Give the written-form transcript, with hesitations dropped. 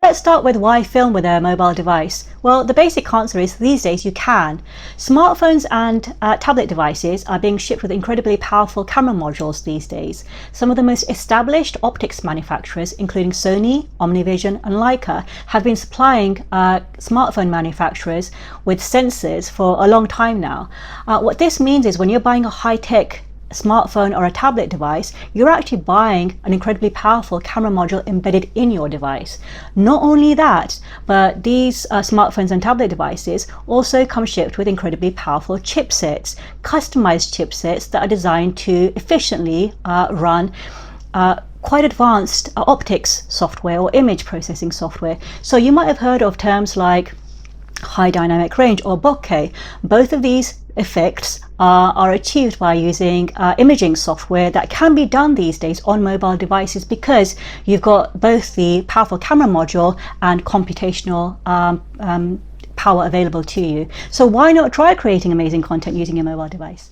Let's start with why film with a mobile device. Well, the basic answer is these days you can. Smartphones and tablet devices are being shipped with incredibly powerful camera modules these days. Some of the most established optics manufacturers, including Sony, Omnivision and Leica, have been supplying smartphone manufacturers with sensors for a long time now. What this means is when you're buying a high-tech smartphone or a tablet device, you're actually buying an incredibly powerful camera module embedded in your device. Not only that, but these smartphones and tablet devices also come shipped with incredibly powerful chipsets, customized chipsets that are designed to efficiently run quite advanced optics software or image processing software. So you might have heard of terms like high dynamic range or bokeh. Both of these effects are achieved by using imaging software that can be done these days on mobile devices because you've got both the powerful camera module and computational power available to you. So why not try creating amazing content using your mobile device?